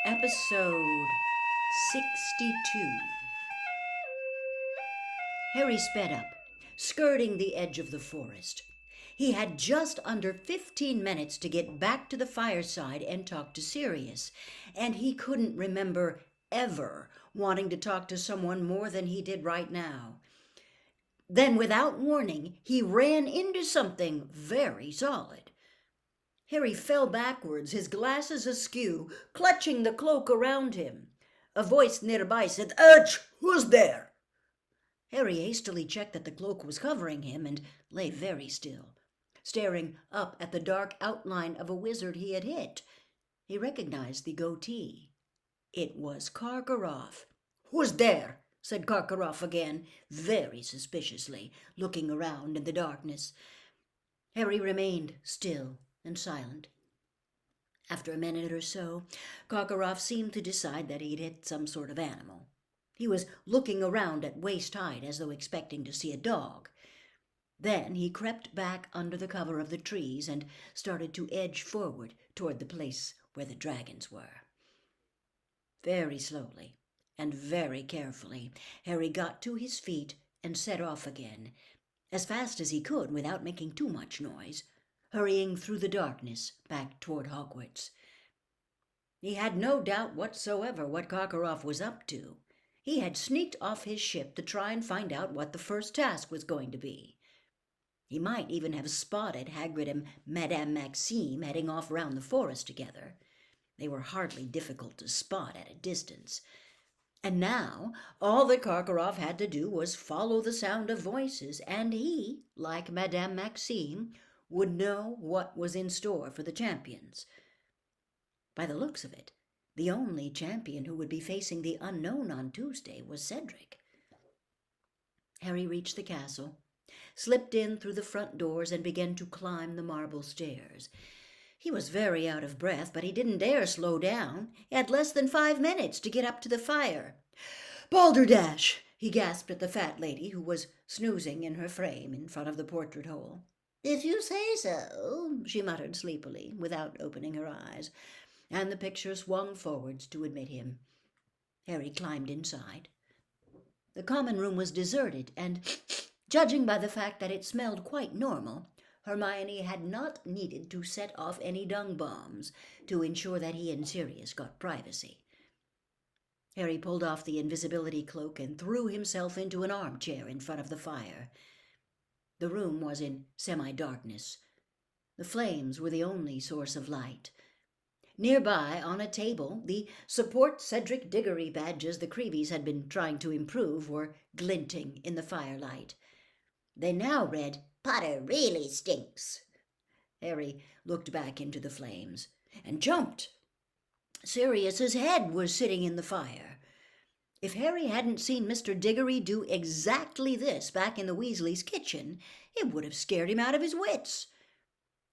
Episode 62. Harry sped up, skirting the edge of the forest. He had just under 15 minutes to get back to the fireside and talk to Sirius, and he couldn't remember ever wanting to talk to someone more than he did right now. Then, without warning, he ran into something very solid. Harry fell backwards, his glasses askew, clutching the cloak around him. A voice nearby said, "Urge! Who's there?" Harry hastily checked that the cloak was covering him and lay very still, staring up at the dark outline of a wizard he had hit. He recognized the goatee. It was Karkaroff. "Who's there?" said Karkaroff again, very suspiciously, looking around in the darkness. Harry remained still and silent. After a minute or so, Karkaroff seemed to decide that he'd hit some sort of animal. He was looking around at waist height as though expecting to see a dog. Then he crept back under the cover of the trees and started to edge forward toward the place where the dragons were. Very slowly and very carefully, Harry got to his feet and set off again, as fast as he could without making too much noise, hurrying through the darkness back toward Hogwarts. He had no doubt whatsoever what Karkaroff was up to. He had sneaked off his ship to try and find out what the first task was going to be. He might even have spotted Hagrid and Madame Maxime heading off round the forest together. They were hardly difficult to spot at a distance. And now all that Karkaroff had to do was follow the sound of voices, and he, like Madame Maxime, would know what was in store for the champions. By the looks of it, the only champion who would be facing the unknown on Tuesday was Cedric. Harry reached the castle, slipped in through the front doors, and began to climb the marble stairs. He was very out of breath, but he didn't dare slow down. He had less than 5 minutes to get up to the fire. "Balderdash!" he gasped at the fat lady who was snoozing in her frame in front of the portrait hole. "If you say so," she muttered sleepily, without opening her eyes, and the picture swung forwards to admit him. Harry climbed inside. The common room was deserted, and, judging by the fact that it smelled quite normal, Hermione had not needed to set off any dung bombs to ensure that he and Sirius got privacy. Harry pulled off the invisibility cloak and threw himself into an armchair in front of the fire. The room was in semi-darkness. The flames were the only source of light. Nearby, on a table, the Support Cedric Diggory badges the Creevies had been trying to improve were glinting in the firelight. They now read, "Potter really stinks." Harry looked back into the flames and jumped. Sirius's head was sitting in the fire. If Harry hadn't seen Mr. Diggory do exactly this back in the Weasleys' kitchen, it would have scared him out of his wits.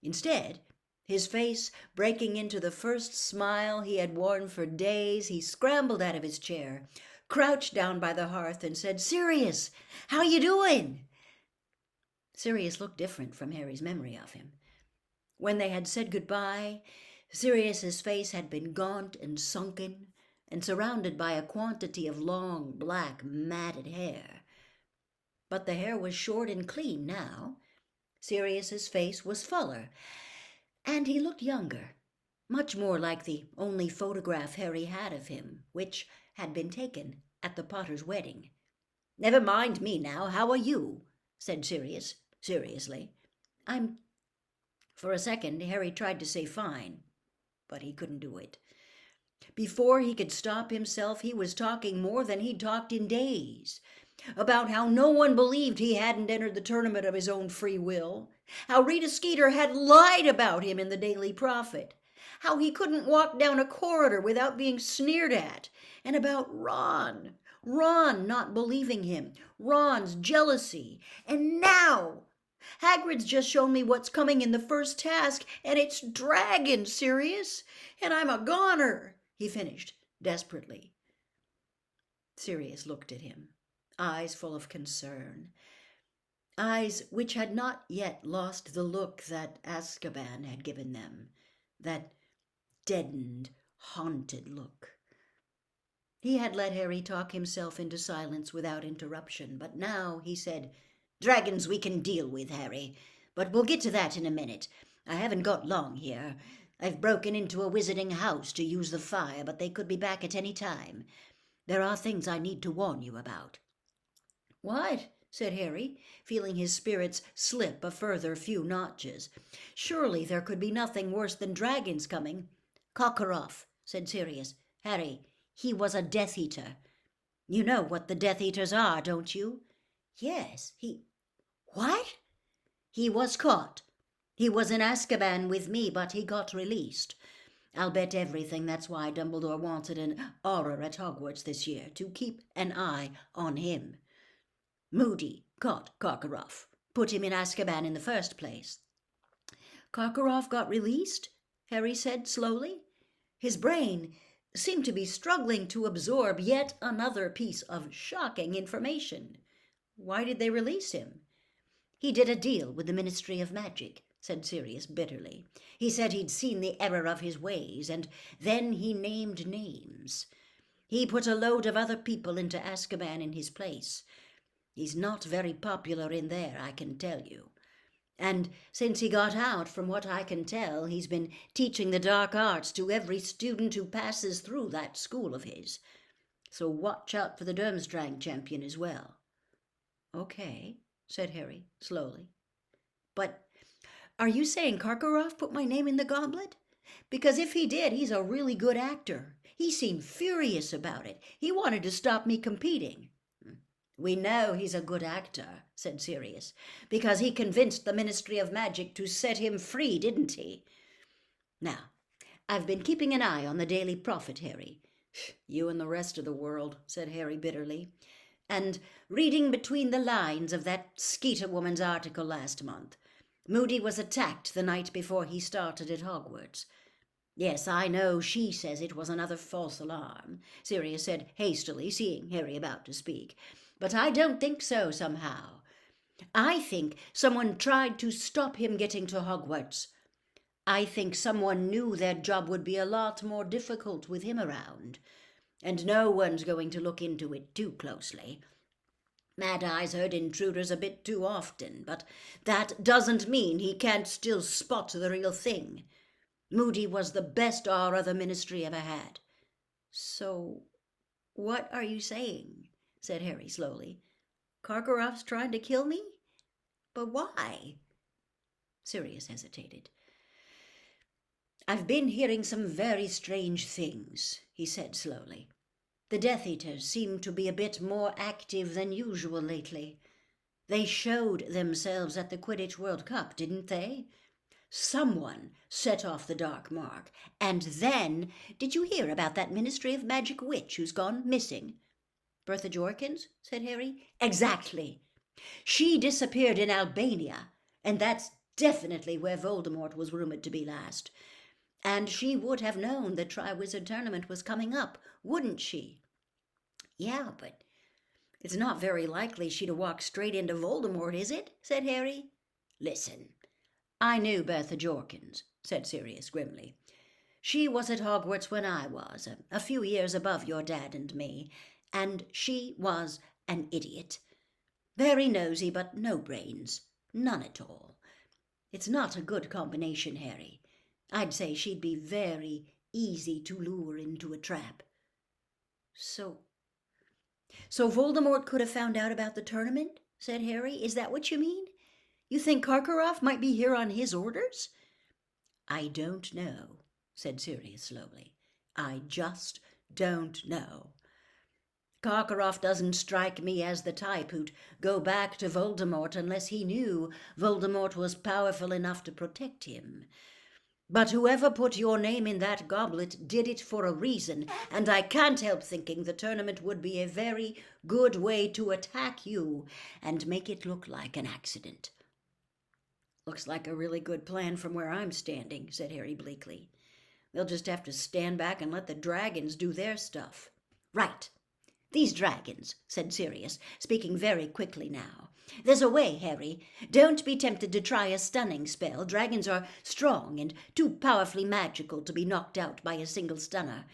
Instead, his face breaking into the first smile he had worn for days, he scrambled out of his chair, crouched down by the hearth, and said, "Sirius, how you doing?" Sirius looked different from Harry's memory of him. When they had said goodbye, Sirius's face had been gaunt and sunken, and surrounded by a quantity of long, black, matted hair. But the hair was short and clean now. Sirius's face was fuller, and he looked younger, much more like the only photograph Harry had of him, which had been taken at the Potter's wedding. "Never mind me now, how are you?" said Sirius, seriously. "I'm—" For a second, Harry tried to say fine, but he couldn't do it. Before he could stop himself, he was talking more than he'd talked in days, about how no one believed he hadn't entered the tournament of his own free will, how Rita Skeeter had lied about him in the Daily Prophet, how he couldn't walk down a corridor without being sneered at, and about Ron not believing him, Ron's jealousy. And now Hagrid's just shown me what's coming in the first task, and it's dragons, Sirius, and I'm a goner, he finished desperately. Sirius looked at him, eyes full of concern, eyes which had not yet lost the look that Azkaban had given them, that deadened, haunted look. He had let Harry talk himself into silence without interruption, but now he said, "Dragons we can deal with, Harry, but we'll get to that in a minute. I haven't got long here. I've broken into a wizarding house to use the fire, but they could be back at any time. There are things I need to warn you about." "What?" said Harry, feeling his spirits slip a further few notches. Surely there could be nothing worse than dragons coming. "Karkaroff," said Sirius. "Harry, he was a Death Eater. You know what the Death Eaters are, don't you?" "Yes, What?" "He was caught. He was in Azkaban with me, but he got released. I'll bet everything that's why Dumbledore wanted an auror at Hogwarts this year, to keep an eye on him. Moody caught Karkaroff, put him in Azkaban in the first place." "Karkaroff got released?" Harry said slowly. His brain seemed to be struggling to absorb yet another piece of shocking information. "Why did they release him?" "He did a deal with the Ministry of Magic," said Sirius bitterly. "He said he'd seen the error of his ways, and then he named names. He put a load of other people into Azkaban in his place. He's not very popular in there, I can tell you. And since he got out, from what I can tell, he's been teaching the dark arts to every student who passes through that school of his. So watch out for the Durmstrang champion as well." "Okay," said Harry slowly. "But are you saying Karkaroff put my name in the goblet? Because if he did, he's a really good actor. He seemed furious about it. He wanted to stop me competing." "We know he's a good actor," said Sirius, "because he convinced the Ministry of Magic to set him free, didn't he? Now, I've been keeping an eye on the Daily Prophet, Harry." "You and the rest of the world," said Harry bitterly. "And reading between the lines of that Skeeter woman's article last month. Moody was attacked the night before he started at Hogwarts." "Yes, I know she says it was another false alarm," Sirius said hastily, seeing Harry about to speak. "But I don't think so, somehow. I think someone tried to stop him getting to Hogwarts. I think someone knew their job would be a lot more difficult with him around, and no one's going to look into it too closely. Mad Eye's heard intruders a bit too often, but that doesn't mean he can't still spot the real thing. Moody was the best aura the Ministry ever had." "So what are you saying?" said Harry slowly. "Karkaroff's trying to kill me? But why?" Sirius hesitated. "I've been hearing some very strange things," he said slowly. "The Death Eaters seem to be a bit more active than usual lately. They showed themselves at the Quidditch World Cup, didn't they? Someone set off the dark mark, and then, did you hear about that Ministry of Magic witch who's gone missing?" "Bertha Jorkins?" said Harry. "Exactly. She disappeared in Albania, and that's definitely where Voldemort was rumored to be last. And she would have known the Triwizard Tournament was coming up, wouldn't she?" "Yeah, but it's not very likely she'd have walked straight into Voldemort, is it?" said Harry. "Listen, I knew Bertha Jorkins," said Sirius grimly. "She was at Hogwarts when I was, a few years above your dad and me, and she was an idiot. Very nosy, but no brains. None at all. It's not a good combination, Harry. I'd say she'd be very easy to lure into a trap." So Voldemort could have found out about the tournament?" said Harry. "Is that what you mean? You think Karkaroff might be here on his orders?" "I don't know," said Sirius slowly. "I just don't know. Karkaroff doesn't strike me as the type who'd go back to Voldemort unless he knew Voldemort was powerful enough to protect him. But whoever put your name in that goblet did it for a reason, and I can't help thinking the tournament would be a very good way to attack you and make it look like an accident." "Looks like a really good plan from where I'm standing," said Harry bleakly. "They'll just have to stand back and let the dragons do their stuff." "Right. "These dragons," said Sirius, speaking very quickly now. "There's a way, Harry. Don't be tempted to try a stunning spell. Dragons are strong and too powerfully magical to be knocked out by a single stunner.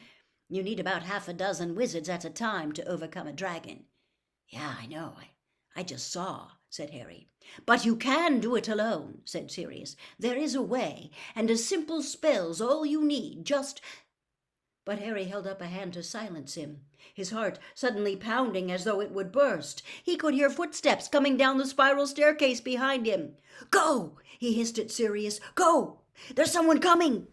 You need about half a dozen wizards at a time to overcome a dragon." "Yeah, I know. I just saw," said Harry. "But you can do it alone," said Sirius. "There is a way, and a simple spell's all you need. Just—" But Harry held up a hand to silence him, his heart suddenly pounding as though it would burst. He could hear footsteps coming down the spiral staircase behind him. "Go!" he hissed at Sirius. "Go! There's someone coming!"